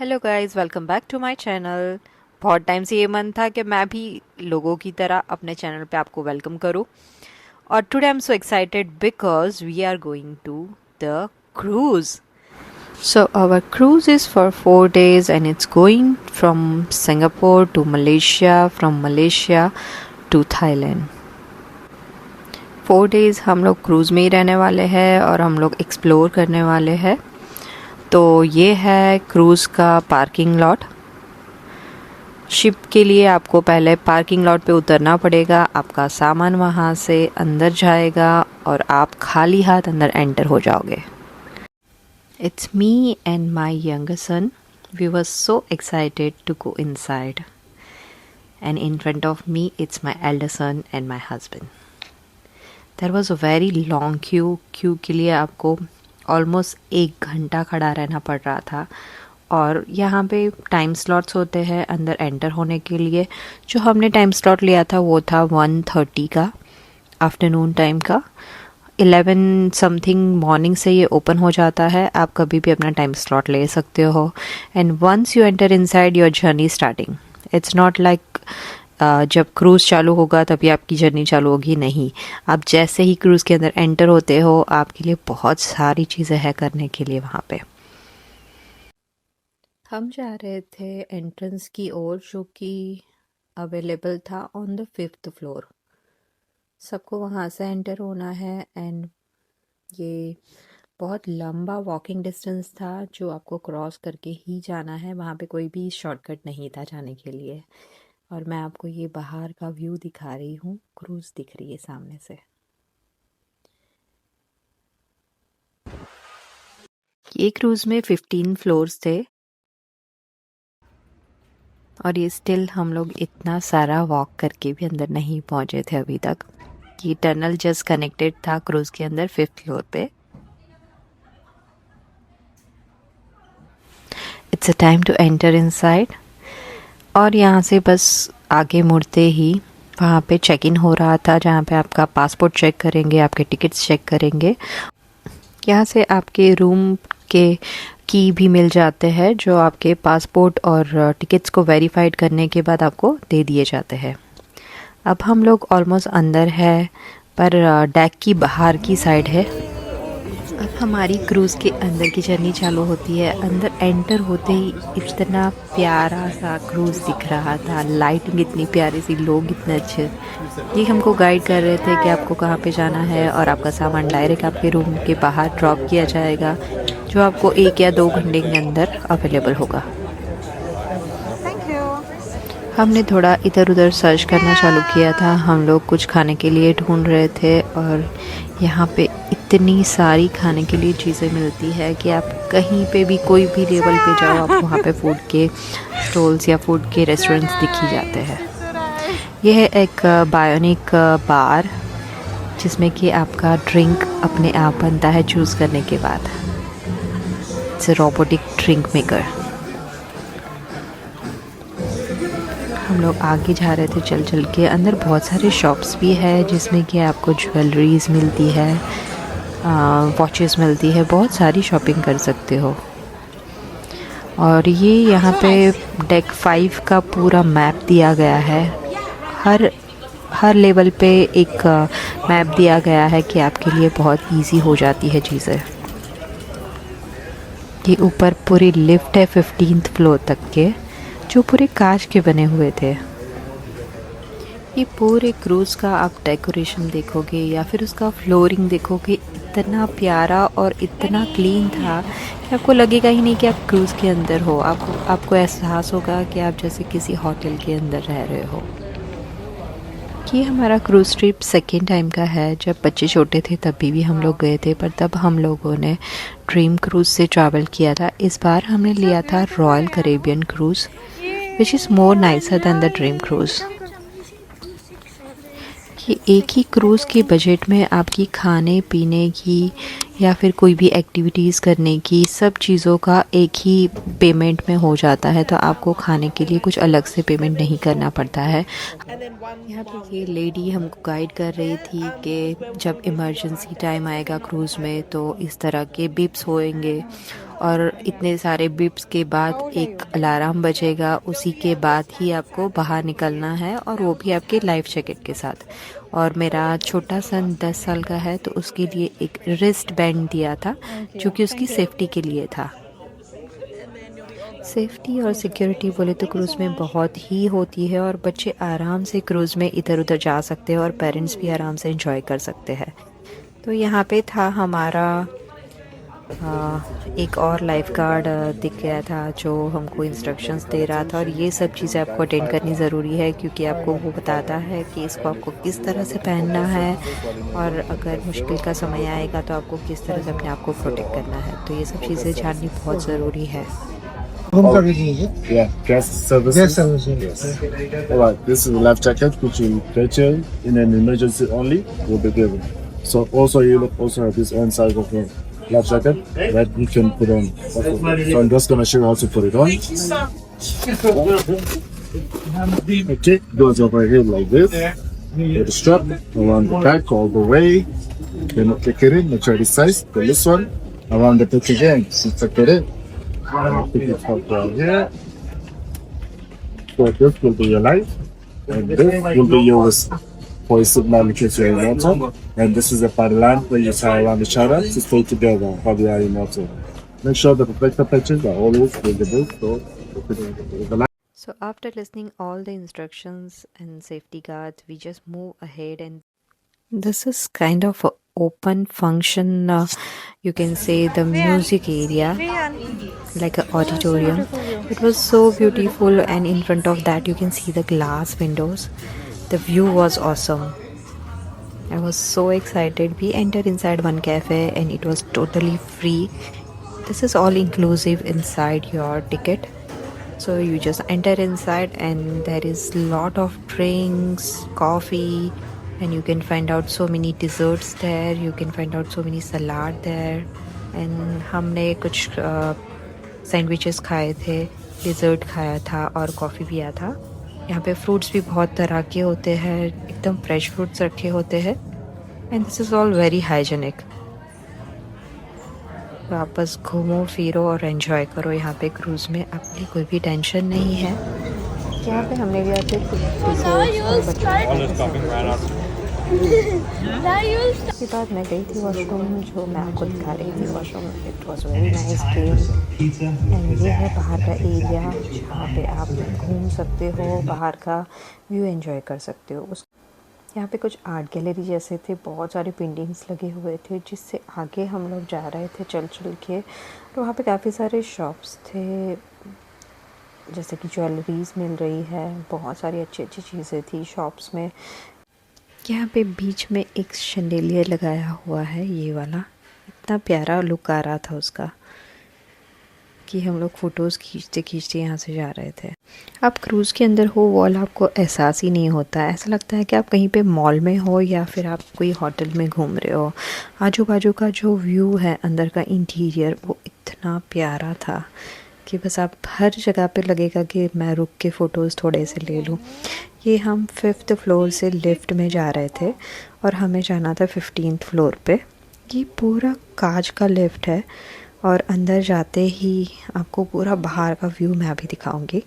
Hello guys, welcome back to my channel. बहुत time से ये मन था कि मैं भी लोगों की तरह अपने चैनल पे आपको वेलकम करूं। और today I am so excited because we are going to the cruise. So our cruise is for 4 days and it's going from Singapore to Malaysia, from Malaysia to Thailand. 4 days हम लोग cruise में ही रहने वाले हैं और हम लोग explore करने वाले हैं. तो ये है क्रूज़ का पार्किंग लॉट. शिप के लिए आपको पहले पार्किंग लॉट पे उतरना पड़ेगा. आपका सामान वहाँ से अंदर जाएगा और आप खाली हाथ अंदर एंटर हो जाओगे. It's me and my younger son. We were so excited to go inside. And in front of me it's my elder son and my husband. There was a very long queue के लिए आपको almost 1 घंटा खड़ा रहना पड़ रहा था. और यहाँ पे टाइम स्लॉट्स होते हैं अंदर एंटर होने के लिए. जो हमने टाइम स्लॉट लिया था वो था 1:30 का, आफ्टरनून टाइम का. 11 समथिंग मॉर्निंग से ये ओपन हो जाता है. आप कभी भी अपना टाइम स्लॉट ले सकते हो. And once you enter inside your journey starting. It's not like जब क्रूज़ चालू होगा तभी आपकी जर्नी चालू होगी. नहीं, आप जैसे ही क्रूज़ के अंदर एंटर होते हो आपके लिए बहुत सारी चीज़ें हैं करने के लिए वहाँ पे. हम जा रहे थे एंट्रेंस की ओर, जो कि अवेलेबल था ऑन द 5th फ्लोर. सबको वहाँ से एंटर होना है. एंड ये बहुत लंबा वॉकिंग डिस्टेंस था जो आपको क्रॉस करके ही जाना है. वहाँ पे कोई भी शॉर्टकट नहीं था जाने के लिए. और मैं आपको ये बाहर का व्यू दिखा रही हूँ. क्रूज़ दिख रही है सामने से. ये क्रूज़ में 15 फ्लोर्स थे. और ये स्टिल हम लोग इतना सारा वॉक करके भी अंदर नहीं पहुंचे थे अभी तक. ये टनल जस्ट कनेक्टेड था क्रूज़ के अंदर 5th फ्लोर पे. It's a time to enter inside. और यहाँ से बस आगे मुड़ते ही वहाँ पे चेक इन हो रहा था, जहाँ पे आपका पासपोर्ट चेक करेंगे, आपके टिकट्स चेक करेंगे. यहाँ से आपके रूम के की भी मिल जाते हैं जो आपके पासपोर्ट और टिकट्स को वेरीफाइड करने के बाद आपको दे दिए जाते हैं. अब हम लोग ऑलमोस्ट अंदर है, पर डेक की बाहर की साइड है. अब हमारी क्रूज़ के अंदर की जर्नी चालू होती है. अंदर एंटर होते ही इतना प्यारा सा क्रूज़ दिख रहा था. लाइटिंग इतनी प्यारी सी, लोग इतने अच्छे. ये हमको गाइड कर रहे थे कि आपको कहाँ पे जाना है और आपका सामान डायरेक्ट आपके रूम के बाहर ड्रॉप किया जाएगा, जो आपको 1 या 2 घंटे के अंदर अवेलेबल होगा. हमने थोड़ा इधर उधर सर्च करना चालू किया था. हम लोग कुछ खाने के लिए ढूंढ रहे थे. और यहाँ पे इतनी सारी खाने के लिए चीज़ें मिलती है कि आप कहीं पे भी कोई भी लेवल पे जाओ, आप वहाँ पे फूड के स्टॉल्स या फूड के रेस्टोरेंट्स दिख ही जाते हैं. यह है एक बायोनिक बार, जिसमें कि आपका ड्रिंक अपने आप बनता है चूज़ करने के बाद. It's a robotic drink maker. हम लोग आगे जा रहे थे चल चल के. अंदर बहुत सारे शॉप्स भी है जिसमें कि आपको ज्वेलरीज मिलती है, वॉचेस मिलती है. बहुत सारी शॉपिंग कर सकते हो. और ये यहाँ पे डेक 5 का पूरा मैप दिया गया है. हर लेवल पे एक मैप दिया गया है कि आपके लिए बहुत इजी हो जाती है चीज़ें. ये ऊपर पूरी लिफ्ट है 15th फ्लोर तक के, जो पूरे कांच के बने हुए थे. ये पूरे क्रूज़ का आप डेकोरेशन देखोगे या फिर उसका फ्लोरिंग देखोगे, इतना प्यारा और इतना क्लीन था कि आपको लगेगा ही नहीं कि आप क्रूज़ के अंदर हो. आपको एहसास होगा कि आप जैसे किसी होटल के अंदर रह रहे हो. ये हमारा क्रूज़ ट्रिप सेकेंड टाइम का है. जब बच्चे छोटे थे तभी भी हम लोग गए थे, पर तब हम लोगों ने ड्रीम क्रूज़ से ट्रैवल किया था. इस बार हमने लिया था Royal Caribbean cruise, which is more nicer than the Dream Cruise. ये एक ही क्रूज़ के बजट में आपकी खाने पीने की या फिर कोई भी एक्टिविटीज़ करने की सब चीज़ों का एक ही पेमेंट में हो जाता है. तो आपको खाने के लिए कुछ अलग से पेमेंट नहीं करना पड़ता है. यहाँ पे ये लेडी हमको गाइड कर रही थी कि जब इमरजेंसी टाइम आएगा क्रूज़ में तो इस तरह के बिप्स होएंगे और इतने सारे बिप्स के बाद एक अलार्म बजेगा, उसी के बाद ही आपको बाहर निकलना है, और वो भी आपके लाइफ जैकेट के साथ। और मेरा छोटा सन 10 साल का है, तो उसके लिए एक रिस्ट बैंड दिया था जो कि उसकी सेफ्टी के लिए था। सेफ्टी और सिक्योरिटी बोले तो क्रूज़ में बहुत ही होती है, और बच्चे आराम से क्रूज़ में इधर उधर जा सकते हैं और पेरेंट्स भी आराम से एंजॉय कर सकते हैं। तो यहाँ पे था हमारा एक और लाइफ गार्ड दिख गया था जो हमको इंस्ट्रक्शंस दे रहा था, और ये सब चीज़ें आपको अटेंड करनी ज़रूरी है क्योंकि आपको वो बताता है कि इसको आपको किस तरह से पहनना है, और अगर मुश्किल का समय आएगा तो आपको किस तरह से अपने आप को प्रोटेक्ट करना है। तो ये सब चीज़ें जाननी बहुत ज़रूरी है। Home service is it? Yeah, gas services. Gas service. Yes. Alright, this is a life jacket which will purchase in an emergency only will be given. So also you will also have this one side of the life jacket that you can put on. So I'm just gonna show you how to put it on. Okay, goes over here like this. With the strap around the back all the way. Then take it in, make sure it's size. Then this one around the back again. So take it in. Put it up down here. So this will be your life, and this will be yours for a signal in case you're in water. And this is a parlant where you tie around each other to stay together while you are in water. Make sure the protector patches are always visible. So the life. So after listening all the instructions and safety guards, we just move ahead, and this is kind of a open function, you can say the music area, like an auditorium. It was so beautiful, and in front of that you can see the glass windows. The view was awesome. I was so excited. We entered inside one cafe and it was totally free. This is all inclusive inside your ticket. So you just enter inside and there is lot of drinks, coffee, and you can find out so many desserts there. You can find out so many salad there. And हमने कुछ sandwiches खाए थे, dessert खाया था, और coffee भी आया था। यहाँ पे फ्रूट्स भी बहुत तरह के होते हैं, एकदम फ्रेश फ्रूट्स रखे होते हैं, and this is all very hygienic. तो आप बस घूमो फिरो और एंजॉय करो यहाँ पे क्रूज़ में, आपके कोई भी टेंशन नहीं है। यहाँ पे हमने लिया थे उसके बाद मैं गई थी वॉशरूम, जो मैं आपको दिखा रही थी washroom. It was very nice clean, and ये है बाहर का एरिया जहाँ पे आप घूम सकते हो, बाहर का व्यू एंजॉय कर सकते हो। उस यहाँ पे कुछ आर्ट गैलरी जैसे थे, बहुत सारे पेंटिंग्स लगे हुए थे, जिससे आगे हम लोग जा रहे थे चल चल के। तो वहाँ पे काफ़ी सारे शॉप्स थे, जैसे कि ज्वेलरीज मिल रही है, बहुत सारी अच्छी अच्छी चीज़ें थी शॉप्स में। यहाँ पे बीच में एक शैंडेलियर लगाया हुआ है, ये वाला इतना प्यारा लुक आ रहा था उसका कि हम लोग फ़ोटोज़ खींचते खींचते यहाँ से जा रहे थे। आप क्रूज़ के अंदर हो, वॉल आपको एहसास ही नहीं होता है, ऐसा लगता है कि आप कहीं पे मॉल में हो या फिर आप कोई होटल में घूम रहे हो। आजू बाजू का जो व्यू है, अंदर का इंटीरियर, वो इतना प्यारा था कि बस आप हर जगह पे लगेगा कि मैं रुक के फ़ोटोज़ थोड़े से ले लूँ। ये हम 5th फ्लोर से लिफ्ट में जा रहे थे और हमें जाना था 15th फ्लोर पे। ये पूरा कांच का लिफ्ट है और अंदर जाते ही आपको पूरा बाहर का व्यू मैं अभी दिखाऊंगी।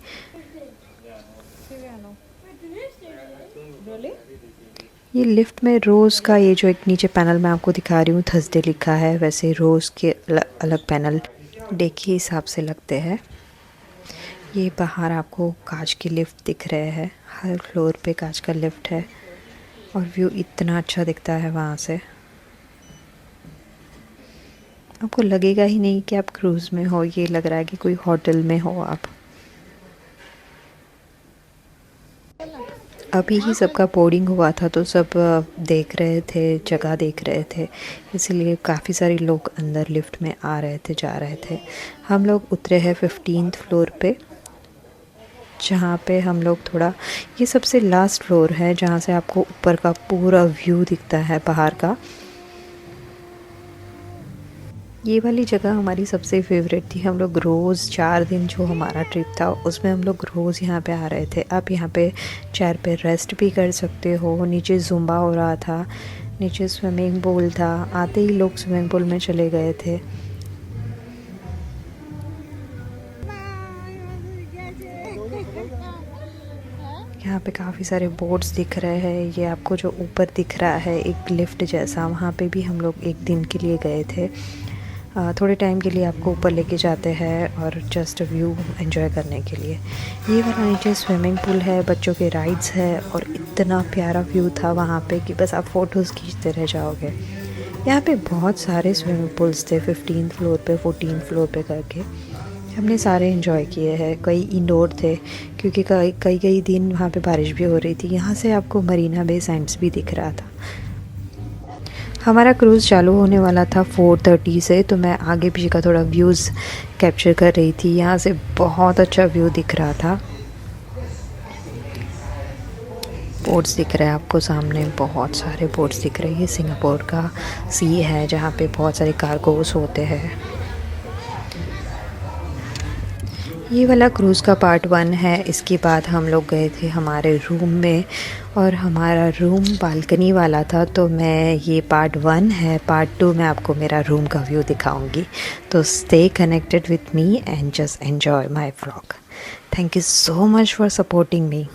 ये लिफ्ट में रोज़ का, ये जो एक नीचे पैनल मैं आपको दिखा रही हूँ, थर्सडे लिखा है, वैसे रोज़ के अलग पैनल डे के हिसाब से लगते हैं। ये बाहर आपको कांच की लिफ्ट दिख रहे हैं, हर फ्लोर पे कांच का लिफ्ट है और व्यू इतना अच्छा दिखता है वहाँ से, आपको लगेगा ही नहीं कि आप क्रूज़ में हो, ये लग रहा है कि कोई होटल में हो आप। अभी ही सबका बोर्डिंग हुआ था तो सब देख रहे थे, जगह देख रहे थे, इसलिए काफ़ी सारे लोग अंदर लिफ्ट में आ रहे थे, जा रहे थे। हम लोग उतरे हैं 15th फ्लोर पे, जहाँ पे हम लोग थोड़ा, ये सबसे लास्ट फ्लोर है जहाँ से आपको ऊपर का पूरा व्यू दिखता है बाहर का। ये वाली जगह हमारी सबसे फेवरेट थी। हम लोग रोज़ 4 दिन जो हमारा ट्रिप था उसमें हम लोग रोज़ यहाँ पे आ रहे थे। आप यहाँ पे चेयर पे रेस्ट भी कर सकते हो, नीचे जुम्बा हो रहा था, नीचे स्विमिंग पूल था, आते ही लोग स्विमिंग पूल में चले गए थे। यहाँ पे काफ़ी सारे बोट्स दिख रहे हैं। ये आपको जो ऊपर दिख रहा है एक लिफ्ट जैसा, वहाँ पे भी हम लोग एक दिन के लिए गए थे। थोड़े टाइम के लिए आपको ऊपर लेके जाते हैं और जस्ट व्यू एंजॉय करने के लिए। ये वाला नीचे स्विमिंग पूल है, बच्चों के राइड्स है और इतना प्यारा व्यू था वहाँ पे कि बस आप फ़ोटोज़ खींचते रह जाओगे। यहाँ पे बहुत सारे स्विमिंग पूल्स थे, 15 फ्लोर पे 14 फ्लोर पे करके। हमने सारे एंजॉय किए हैं। कई इंडोर थे क्योंकि कई दिन वहाँ पे बारिश भी हो रही थी। यहाँ से आपको मरीना बे सैंड्स भी दिख रहा था। हमारा क्रूज़ चालू होने वाला था 4:30 से, तो मैं आगे पीछे का थोड़ा व्यूज़ कैप्चर कर रही थी। यहाँ से बहुत अच्छा व्यू दिख रहा था। बोट्स दिख रहे हैं आपको सामने, बहुत सारे बोट्स दिख रहे हैं। ये सिंगापुर का सी है जहाँ पे बहुत सारे कार्गोस होते हैं। ये वाला क्रूज़ का पार्ट 1 है। इसके बाद हम लोग गए थे हमारे रूम में और हमारा रूम बालकनी वाला था, तो मैं ये पार्ट 1 है। पार्ट 2 में आपको मेरा रूम का व्यू दिखाऊंगी। तो stay connected with me and just enjoy my vlog. Thank you so much for supporting me.